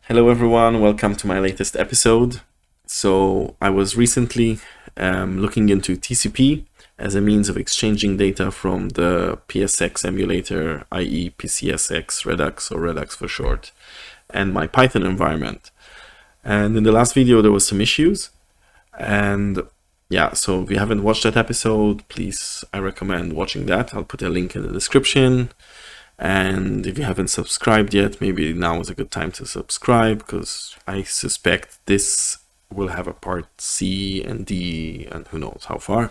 Hello everyone, welcome to my latest episode. So I was recently looking into TCP as a means of exchanging data from the PSX emulator, i.e. pcsx-redux or Redux for short, and my Python environment. And in the last video there was some issues, and yeah, so if you haven't watched that episode, please, I recommend watching that. I'll put a link in the description. And if you haven't subscribed yet, maybe now is a good time to subscribe, because I suspect this will have a part C and D and who knows how far.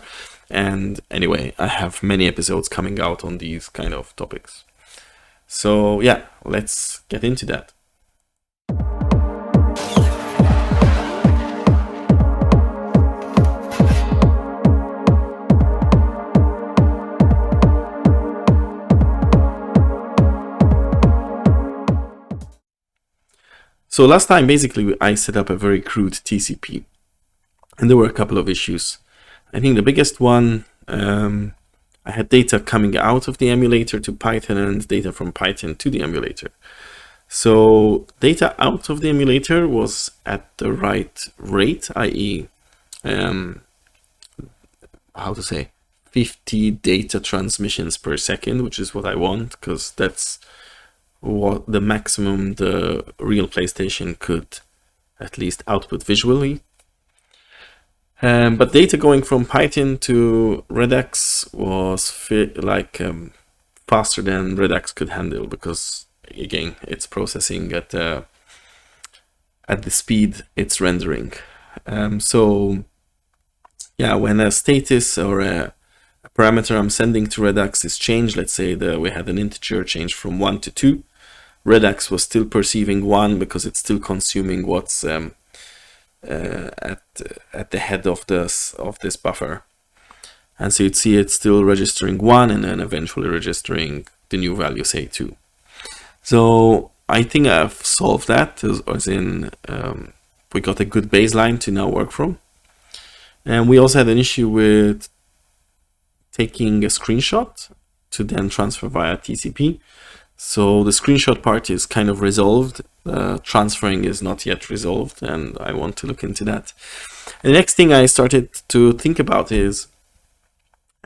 And anyway, I have many episodes coming out on these kind of topics. So yeah, let's get into that. So last time, basically, I set up a very crude TCP, and there were a couple of issues. I think the biggest one, I had data coming out of the emulator to Python and data from Python to the emulator. So data out of the emulator was at the right rate, i.e. 50 data transmissions per second, which is what I want, because that's what the maximum the real PlayStation could at least output visually. But data going from Python to Redux was faster than Redux could handle, because again, it's processing at the speed it's rendering. So yeah, when a status or a parameter I'm sending to Redux is changed, let's say we had an integer change from 1 to 2, Redux was still perceiving 1 because it's still consuming what's at the head of this buffer. And so you'd see it's still registering 1 and then eventually registering the new value, say 2. So I think I've solved that, as in we got a good baseline to now work from. And we also had an issue with taking a screenshot to then transfer via TCP. So the screenshot part is kind of resolved. Transferring is not yet resolved, and I want to look into that. And the next thing I started to think about is,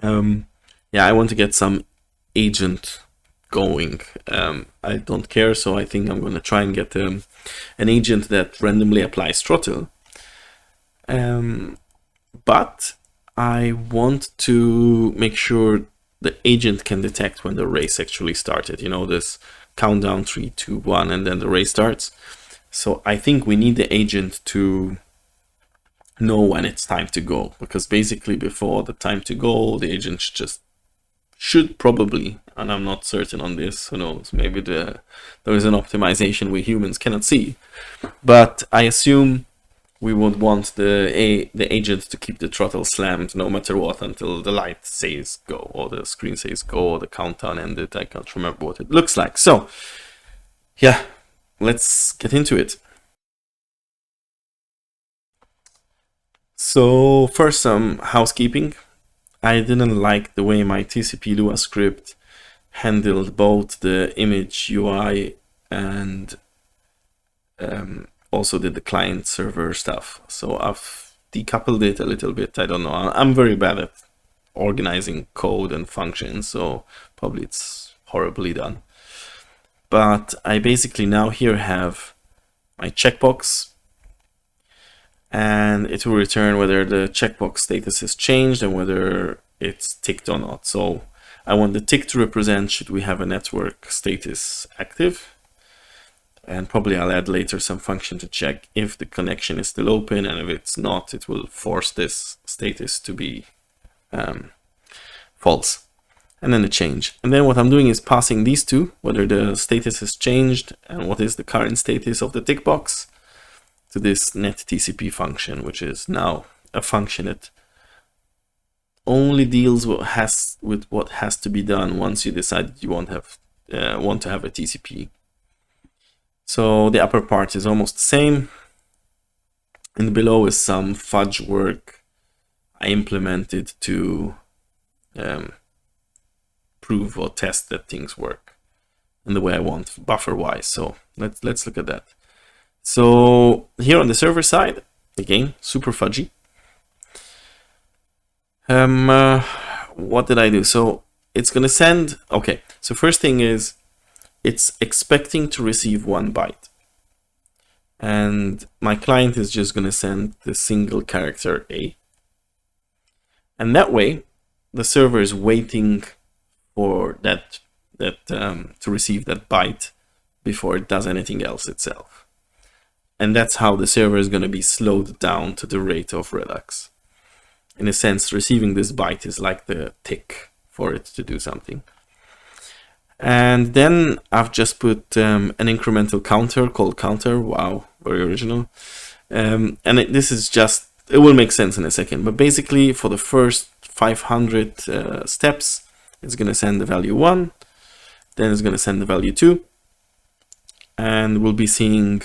I want to get some agent going. I don't care, so I think I'm going to try and get an agent that randomly applies throttle. But I want to make sure the agent can detect when the race actually started. You know, this countdown 3, 2, 1, and then the race starts. So I think we need the agent to know when it's time to go, because basically before the time to go, the agent should probably, and I'm not certain on this, who knows, maybe there is an optimization we humans cannot see, but I assume we would want the agent to keep the throttle slammed no matter what until the light says go, or the screen says go, or the countdown ended. I can't remember what it looks like. So yeah, let's get into it. So first, some housekeeping. I didn't like the way my TCP Lua script handled both the image UI and also did the client server stuff. So I've decoupled it a little bit. I don't know. I'm very bad at organizing code and functions, so probably it's horribly done. But I basically now here have my checkbox, and it will return whether the checkbox status has changed and whether it's ticked or not. So I want the tick to represent should we have a network status active. And probably I'll add later some function to check if the connection is still open, and if it's not, it will force this status to be false. And then the change. And then what I'm doing is passing these two, whether the status has changed and what is the current status of the tick box, to this netTCP function, which is now a function that only deals with what has to be done once you decide you want to have a TCP. So the upper part is almost the same, and below is some fudge work I implemented to prove or test that things work in the way I want, buffer wise. So let's look at that. So here on the server side, again, super fudgy. What did I do? So it's going to send, okay, so first thing is it's expecting to receive 1 byte. And my client is just going to send the single character A. And that way, the server is waiting for that to receive that byte before it does anything else itself. And that's how the server is going to be slowed down to the rate of Redux. In a sense, receiving this byte is like the tick for it to do something. And then I've just put an incremental counter called counter. Wow, very original. This is just, it will make sense in a second, but basically for the first 500 steps, it's going to send the value 1, then it's going to send the value 2, and we'll be seeing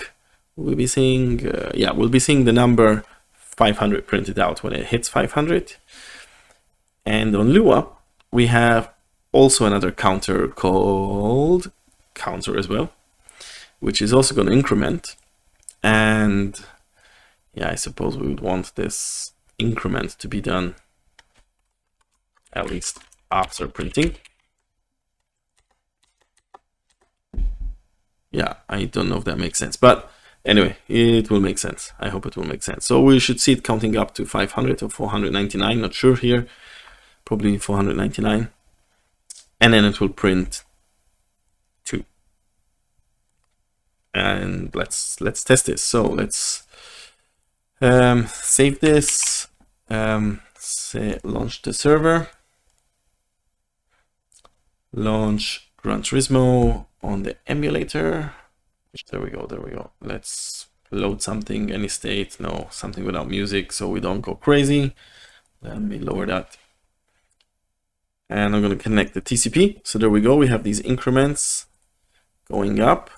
the number 500 printed out when it hits 500. And on Lua, we have also another counter called counter as well, which is also going to increment. And yeah, I suppose we would want this increment to be done at least after printing. Yeah, I don't know if that makes sense, but anyway, it will make sense. I hope it will make sense. So we should see it counting up to 500 or 499, not sure here, probably 499. And then it will print 2. And let's test this. So let's save this, launch the server, launch Gran Turismo on the emulator. There we go. Let's load something, any state, no, something without music so we don't go crazy. Let me lower that. And I'm going to connect the TCP. So there we go. We have these increments going up.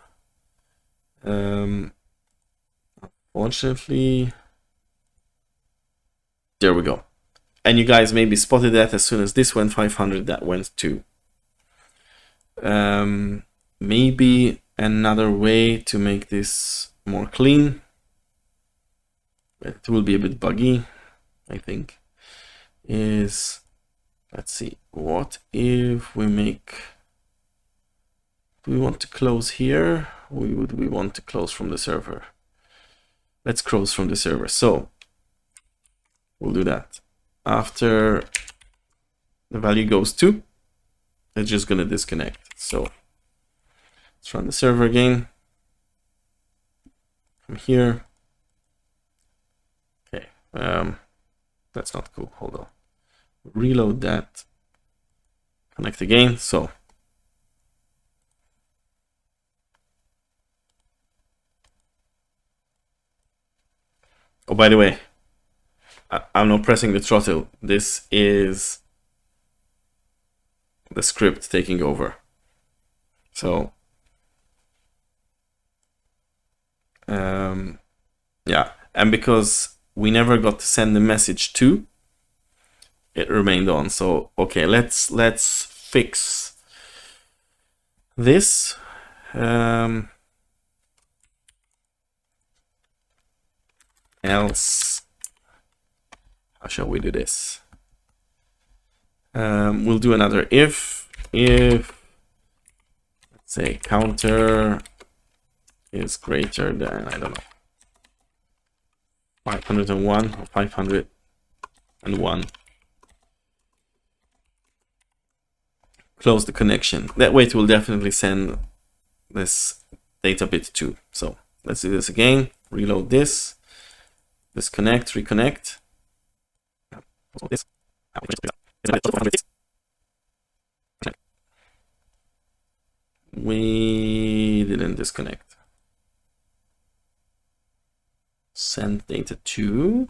Unfortunately, there we go. And you guys maybe spotted that as soon as this went 500, that went 2. Maybe another way to make this more clean, it will be a bit buggy, I think, is, let's see, what if we make, do we want to close here? We want to close from the server. Let's close from the server. So we'll do that. After the value goes 2, it's just going to disconnect. So let's run the server again. From here. Okay, that's not cool. Hold on. Reload that. Connect again. So oh, by the way, I'm not pressing the throttle. This is the script taking over. So yeah, and because we never got to send the message to, it remained on. So okay, let's fix this. Else, how shall we do this? We'll do another if let's say counter is greater than, I don't know, 501 or 501. Close the connection. That way it will definitely send this data bit 2. So let's do this again. Reload this. Disconnect, reconnect. We didn't disconnect. Send data to.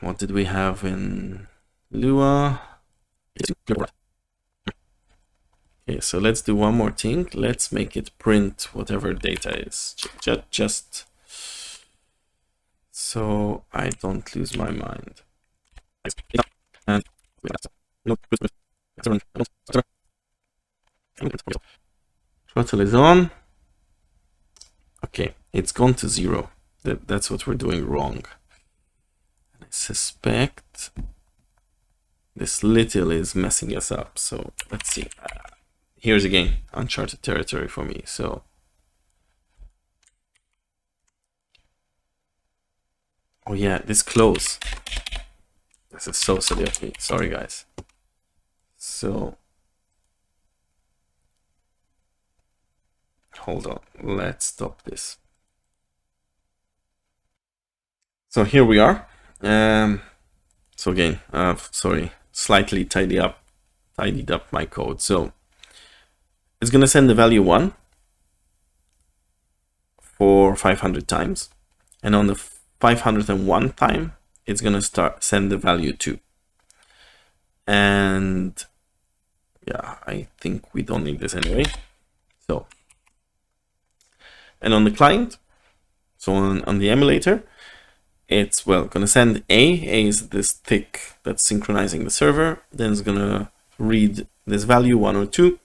What did we have in Lua? Okay, so let's do one more thing. Let's make it print whatever data is. Just so I don't lose my mind. Throttle is on. Okay, it's gone to 0. That's what we're doing wrong. I suspect this little is messing us up. So let's see. Here's again uncharted territory for me. So oh yeah, this close. This is so silly of me. Sorry guys. So hold on. Let's stop this. So here we are. So again, sorry, slightly tidied up my code. So it's gonna send the value 1 for 500 times, and on the 501 time, it's gonna send the value 2. And yeah, I think we don't need this anyway. So, and on the client, so on the emulator, it's, well, gonna send A is this tick that's synchronizing the server. Then it's gonna read this value 1 or 2.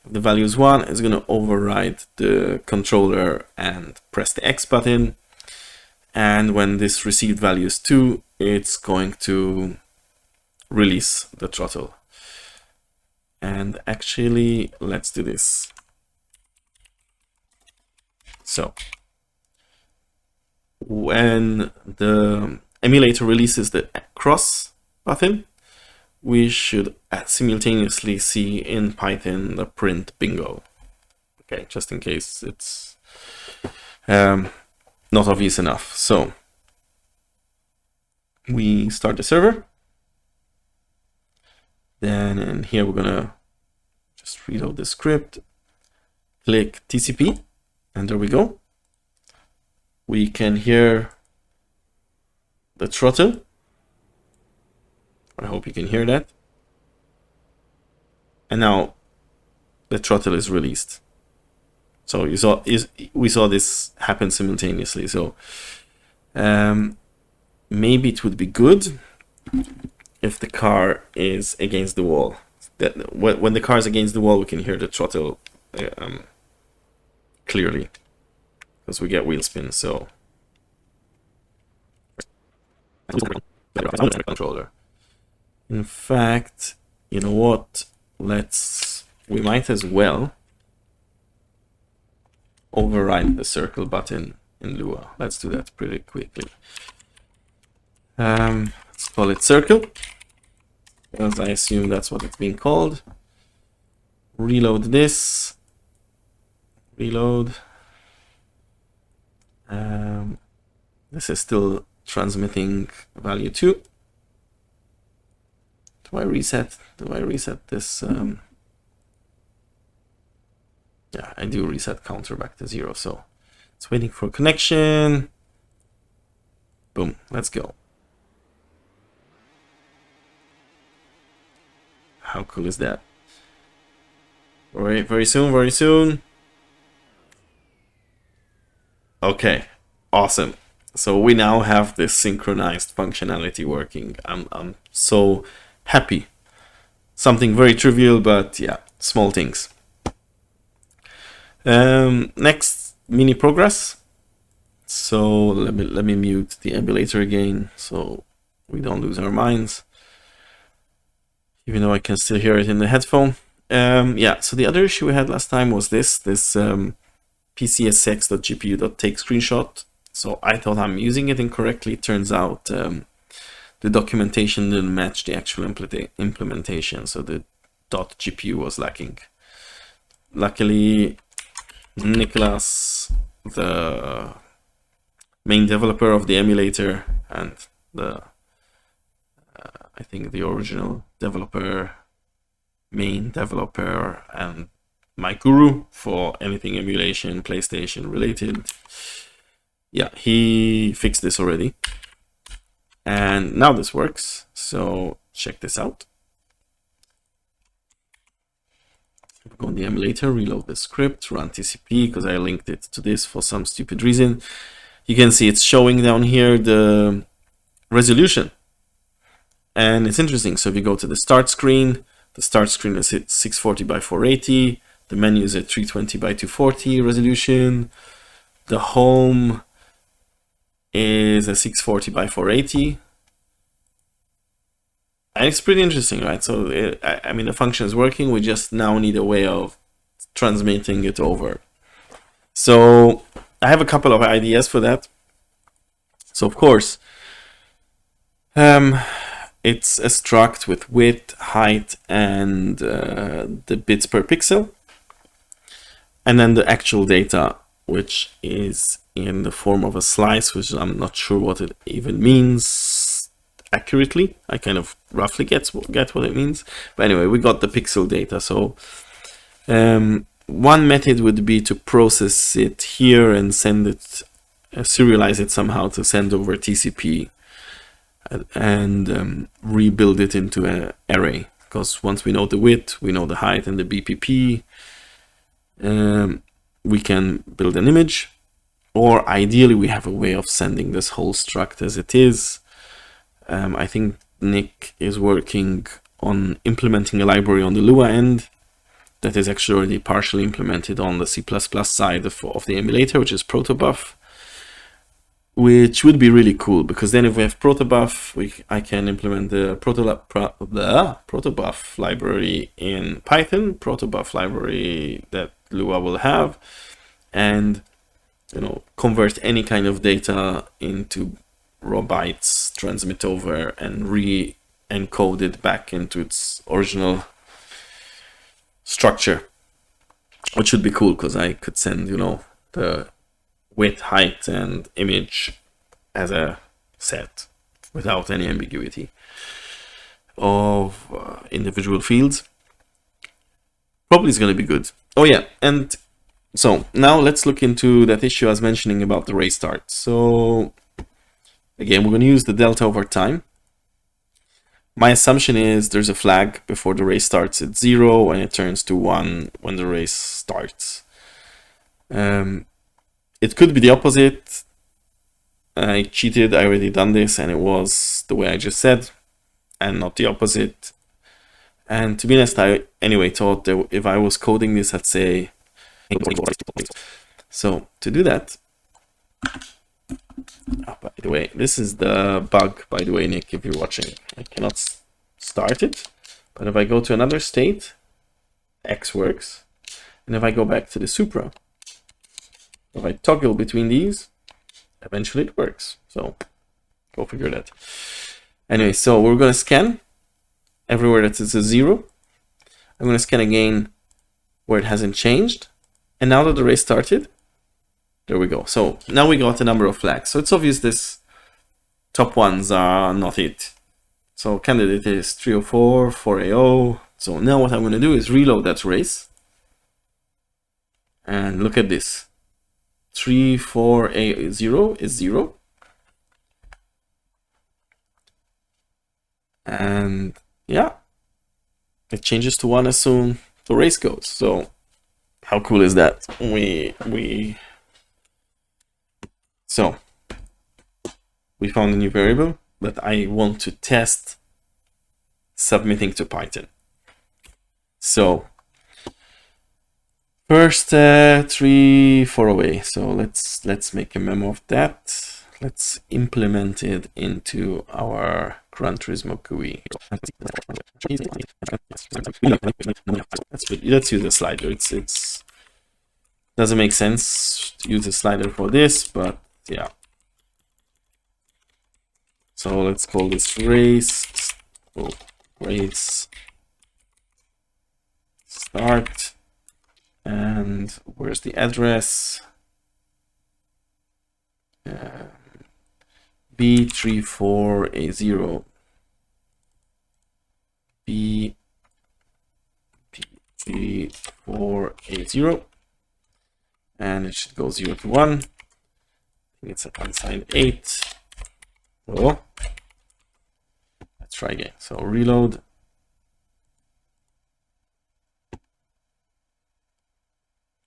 If the value is 1, it's gonna override the controller and press the X button. And when this received value is 2, it's going to release the throttle. And actually, let's do this. So when the emulator releases the cross button, we should simultaneously see in Python the print bingo. Okay, just in case it's not obvious enough. So we start the server. Then in here we're gonna just reload the script, click TCP, and there we go. We can hear the throttle. I hope you can hear that. And now the throttle is released. So we saw this happen simultaneously. So maybe it would be good if the car is against the wall. When the car is against the wall, we can hear the throttle clearly, because we get wheel spin. So controller. In fact, you know what? We might as well override the circle button in Lua. Let's do that pretty quickly. Let's call it circle, because I assume that's what it's being called. Reload this. Reload. This is still transmitting value 2. Do I reset this? Yeah, I do reset counter back to 0. So it's waiting for connection. Boom, let's go. How cool is that? All right, very soon. Okay, awesome. So we now have this synchronized functionality working. I'm so happy. Something very trivial, but yeah, small things. Next, mini progress. So let me mute the emulator again, so we don't lose our minds, even though I can still hear it in the headphone. Yeah, so the other issue we had last time was this pcsx.gpu.take screenshot. So I thought I'm using it incorrectly. It turns out the documentation didn't match the actual implementation, so the .gpu was lacking. Luckily, Nicholas, the main developer of the emulator and the I think the original developer, main developer, and my guru for anything emulation, PlayStation related. Yeah, he fixed this already. And now this works. So check this out. Go on the emulator, reload the script, run TCP, because I linked it to this for some stupid reason. You can see it's showing down here the resolution. And it's interesting. So if you go to the start screen is 640 by 480. The menu is at 320 by 240 resolution. The home is a 640 by 480. And it's pretty interesting, right? So, I mean, the function is working. We just now need a way of transmitting it over. So, I have a couple of ideas for that. So, of course, it's a struct with width, height, and the bits per pixel. And then the actual data, which is in the form of a slice, which I'm not sure what it even means accurately. I kind of roughly get what it means. But anyway, we got the pixel data. So one method would be to process it here and send it, serialize it somehow to send over TCP and rebuild it into an array. Because once we know the width, we know the height and the BPP, we can build an image. Or ideally, we have a way of sending this whole struct as it is. I think Nick is working on implementing a library on the Lua end that is actually already partially implemented on the C++ side of the emulator, which is protobuf, which would be really cool, because then if we have protobuf, I can implement the protobuf library in Python, protobuf library that Lua will have, and convert any kind of data into raw bytes, transmit over, and re-encode it back into its original structure, which would be cool, because I could send, the width, height, and image as a set without any ambiguity of individual fields. Probably is going to be good. Oh yeah, and so now let's look into that issue I was mentioning about the race start. So again, we're going to use the delta over time. My assumption is there's a flag before the race starts at 0 and it turns to 1 when the race starts. It could be the opposite. I cheated, I already done this, and it was the way I just said, and not the opposite. And to be honest, I anyway thought that if I was coding this, I'd say, so to do that, by the way, this is the bug, by the way, Nick, if you're watching. I cannot start it, but if I go to another state, X works. And if I go back to the Supra, if I toggle between these, eventually it works. So go figure that. Anyway, so we're going to scan everywhere that is a 0. I'm going to scan again where it hasn't changed. And now that the race started, there we go. So now we got a number of flags. So it's obvious this top ones are not it. So candidate is 304, 4AO. So now what I'm going to do is reload that race. And look at this. 34A0 is 0. And yeah, it changes to 1 as soon the race goes. So how cool is that? So we found a new variable that I want to test submitting to Python. So first 3408. So let's make a memo of that. Let's implement it into our Gran Turismo GUI. Let's use a slider. It's doesn't make sense to use a slider for this, but yeah. So let's call this race. Oh, race start. And where's the address? B34A0. B34A0. And it should go 0 to 1. I think it's an unsigned 8. Oh. Let's try again. So reload.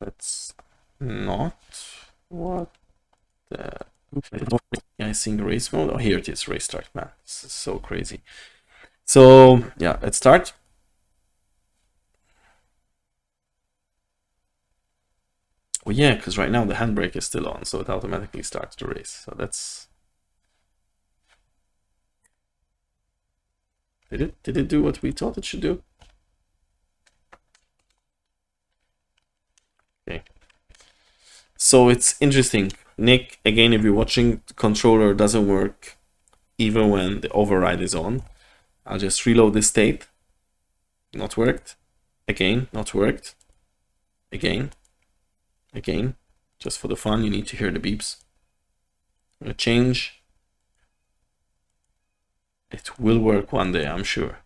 That's not what the icing race mode. Oh, here it is, race start. Man, this is so crazy. So yeah, let's start. Well, yeah, because right now the handbrake is still on, so it automatically starts the race. So that's... Did it do what we thought it should do? Okay. So it's interesting. Nick, again, if you're watching, the controller doesn't work even when the override is on. I'll just reload this state. Not worked. Again, not worked. Again. Again. Just for the fun, you need to hear the beeps. I'm gonna change. It will work one day, I'm sure.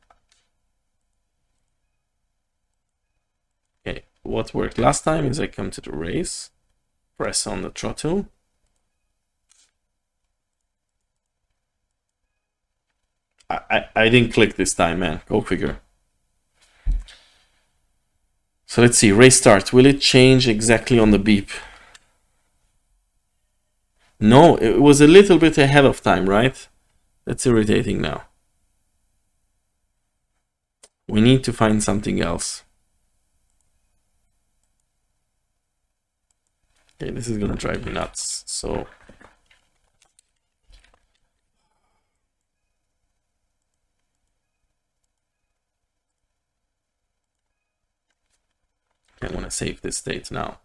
Okay, what worked last time is I come to the race, press on the throttle. I didn't click this time, man. Go figure. So let's see, race start. Will it change exactly on the beep? No, it was a little bit ahead of time, right? That's irritating now. We need to find something else. Okay, this is gonna drive me nuts. So I want to save this state now.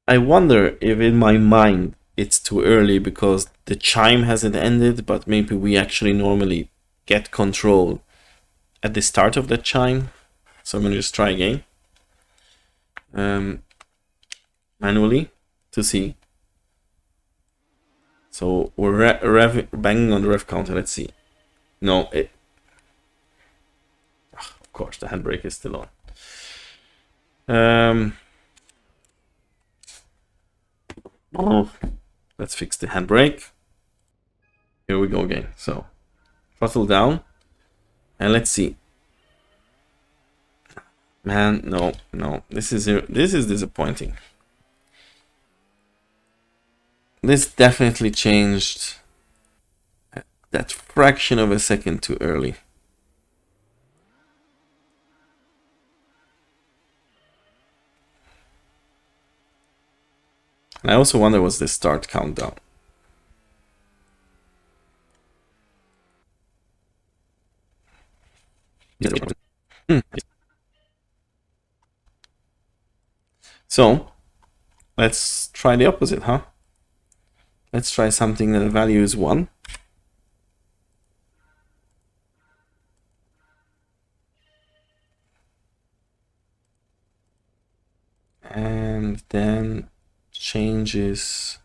I wonder if in my mind it's too early because the chime hasn't ended, but maybe we actually normally get control at the start of the chime. So I'm going to just try again. Manually to see. So we're banging on the ref counter. Let's see. No, it... of course, the handbrake is still on. Let's fix the handbrake. Here we go again. So throttle down, and let's see. Man, no, this is disappointing. This definitely changed that fraction of a second too early. And I also wonder what's the start countdown. So let's try the opposite, huh? Let's try something that the value is 1. And then changes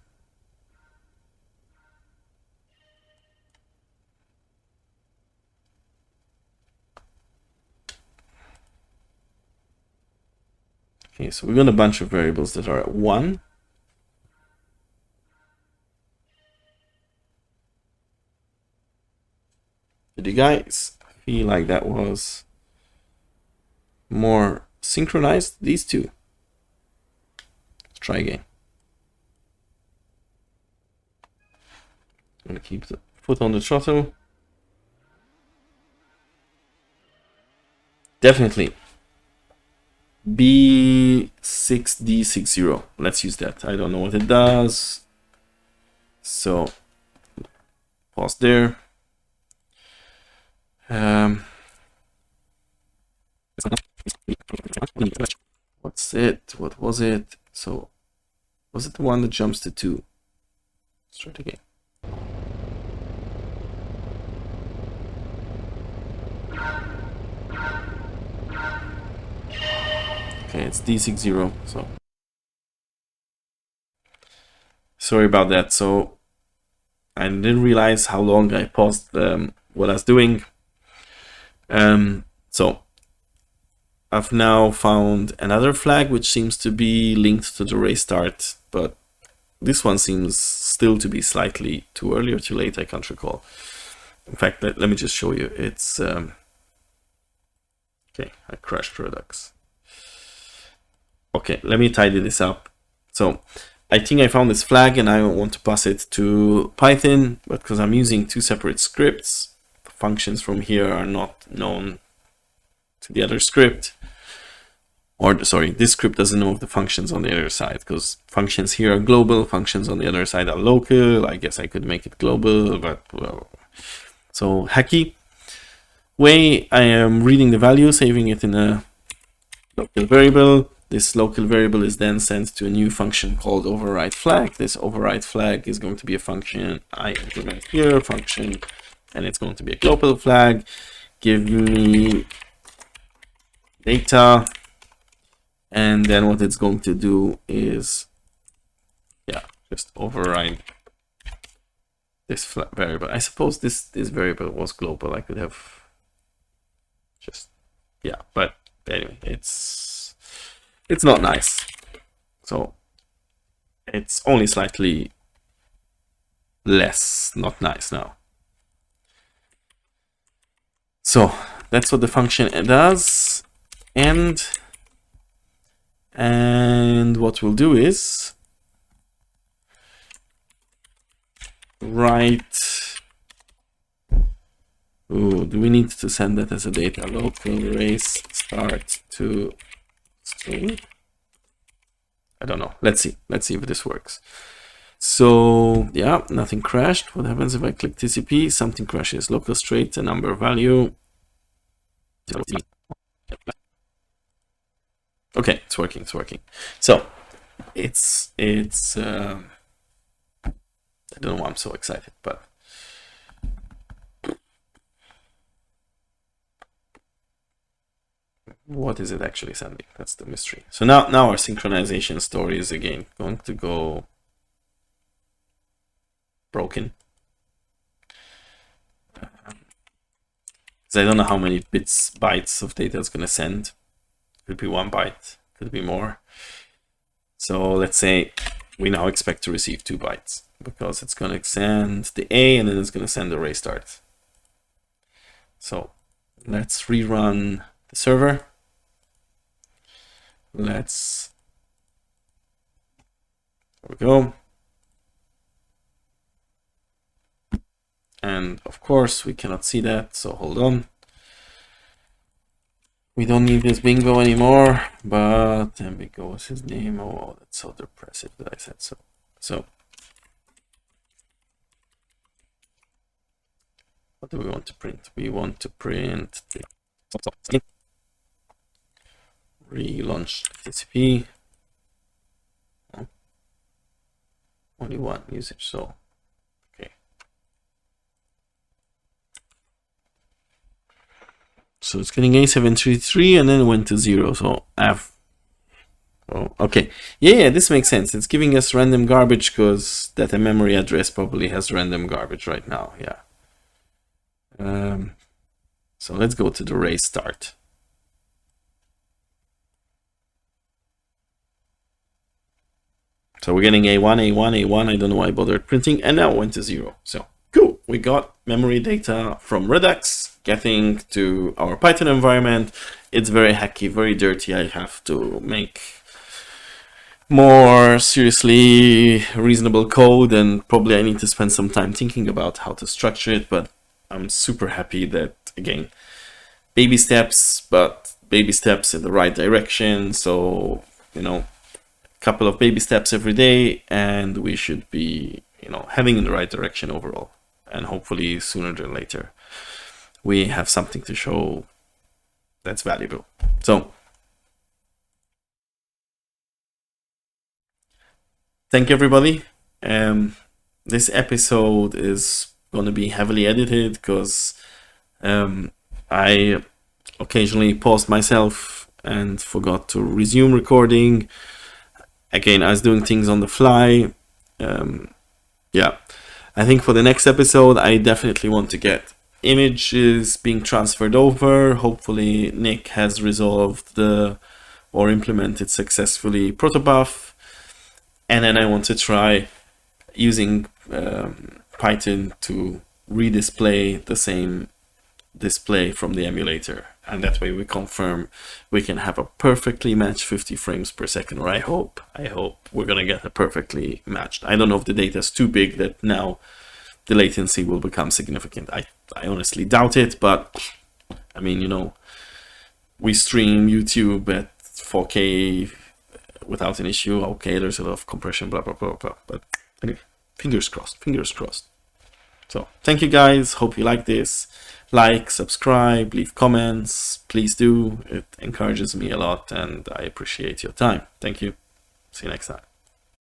okay, so we got a bunch of variables that are at 1. Did you guys feel like that was more synchronized, these two? Let's try again. I'm gonna keep the foot on the throttle. Definitely B6D60. Let's use that. I don't know what it does. So pause there. What's it? What was it? So was it the one that jumps to 2? Let's try it again. Okay, it's D60, so sorry about that. So I didn't realize how long I paused what I was doing. So I've now found another flag which seems to be linked to the race start, but this one seems still to be slightly too early or too late. I can't recall. In fact, let me just show you. It's okay. I crashed Redux. Okay, let me tidy this up. So I think I found this flag and I want to pass it to Python, but because I'm using two separate scripts, the functions from here are not known to the other script. Or sorry, this script doesn't know of the functions on the other side, because functions here are global, functions on the other side are local. I guess I could make it global, but well. So hacky way, I am reading the value, saving it in a local variable. This local variable is then sent to a new function called override flag. This override flag is going to be a function I implement here, function, and it's going to be a global flag. Give me data, and then what it's going to do is, yeah, just override this variable. I suppose this variable was global. I could have just, yeah, but anyway, it's not nice. So it's only slightly less not nice now. So that's what the function does. And what we'll do is write, do we need to send that as a data? Local race start to string. I don't know. Let's see if this works. So yeah, nothing crashed. What happens if I click TCP? Something crashes. Local straight, a number value. Okay, it's working. So it's I don't know why I'm so excited, but what is it actually sending? That's the mystery. So now our synchronization story is again going to go broken. So I don't know how many bytes of data it's going to send. Could be 1 byte, could be more. So let's say we now expect to receive 2 bytes because it's going to send the A and then it's going to send the array start. So let's rerun the server. There we go. And of course we cannot see that, so hold on. We don't need this bingo anymore, but then bingo was his name. Oh, that's so depressive that I said so. So what do we want to print? We want to print the relaunch TCP. Oh, only one usage, so okay. So it's getting A733 and then went to 0. So oh, okay. Yeah, this makes sense. It's giving us random garbage because that memory address probably has random garbage right now. Yeah. So let's go to the race start. So we're getting A1, A1, A1. I don't know why I bothered printing, and now it went to 0. So cool. We got memory data from Redux getting to our Python environment. It's very hacky, very dirty. I have to make more seriously reasonable code, and probably I need to spend some time thinking about how to structure it, but I'm super happy that, again, baby steps, but baby steps in the right direction. So, you know, a couple of baby steps every day and we should be, you know, heading in the right direction overall. And hopefully sooner than later we have something to show that's valuable. So thank you, everybody. This episode is going to be heavily edited because I occasionally paused myself and forgot to resume recording. Again, I was doing things on the fly. Yeah, I think for the next episode, I definitely want to get images being transferred over. Hopefully Nick has resolved or implemented successfully protobuf. And then I want to try using Python to redisplay the same display from the emulator. and that way we confirm we can have a perfectly matched 50 frames per second, or I hope we're gonna get a perfectly matched. I don't know if the data is too big that now the latency will become significant. I honestly doubt it, but I mean, you know, we stream YouTube at 4K without an issue. Okay, there's a lot of compression, blah blah blah blah, but anyway, fingers crossed, fingers crossed. So thank you guys, hope you like this. Like, subscribe, leave comments, please do. It encourages me a lot and I appreciate your time. Thank you. See you next time.